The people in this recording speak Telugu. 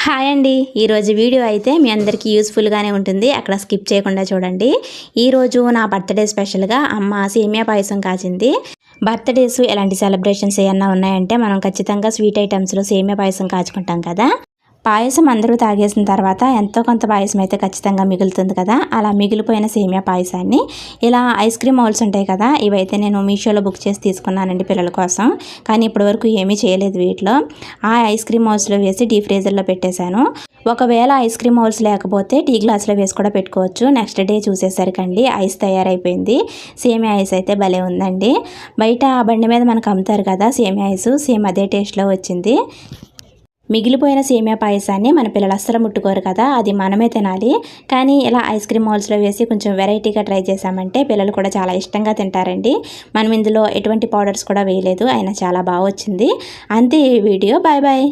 హాయ్ అండి, ఈరోజు వీడియో అయితే మీ అందరికీ యూస్ఫుల్గానే ఉంటుంది. అక్కడ స్కిప్ చేయకుండా చూడండి. ఈరోజు నా బర్త్డే స్పెషల్గా అమ్మ సేమియా పాయసం కాచింది. బర్త్డేస్ ఎలాంటి సెలబ్రేషన్స్ ఏమన్నా ఉన్నాయంటే మనం ఖచ్చితంగా స్వీట్ ఐటమ్స్లో సేమియా పాయసం కాచుకుంటాం కదా. పాయసం అందరూ తాగేసిన తర్వాత ఎంతో కొంత పాయసం అయితే ఖచ్చితంగా మిగులుతుంది కదా. అలా మిగిలిపోయిన సేమియా పాయసాన్ని ఇలా ఐస్ క్రీమ్ మౌల్స్ ఉంటాయి కదా, ఇవైతే నేను మీషోలో బుక్ చేసి తీసుకున్నానండి పిల్లల కోసం. కానీ ఇప్పటివరకు ఏమీ చేయలేదు వీటిలో. ఆ ఐస్ క్రీమ్ మౌల్స్లో వేసి డీప్ ఫ్రీజర్లో పెట్టేశాను. ఒకవేళ ఐస్ క్రీమ్ మౌల్స్ లేకపోతే టీ గ్లాస్లో వేసి కూడా పెట్టుకోవచ్చు. నెక్స్ట్ డే చూసేసరికండి ఐస్ తయారైపోయింది. సేమియా ఐస్ అయితే భలే ఉందండి. బయట బండి మీద మనకు అమ్ముతారు కదా సేమియా ఐస్, సేమ్ అదే టేస్ట్లో వచ్చింది. మిగిలిపోయిన సేమియా పాయసాన్ని మన పిల్లలు అస్సలు ముట్టుకోరు కదా, అది మనమే తినాలి. కానీ ఇలా ఐస్ క్రీమ్ మౌల్స్లో వేసి కొంచెం వెరైటీగా ట్రై చేసామంటే పిల్లలు కూడా చాలా ఇష్టంగా తింటారండి. మనం ఇందులో ఎటువంటి పౌడర్స్ కూడా వేయలేదు, అయినా చాలా బాగా వచ్చింది. అంతే ఈ వీడియో. Bye bye.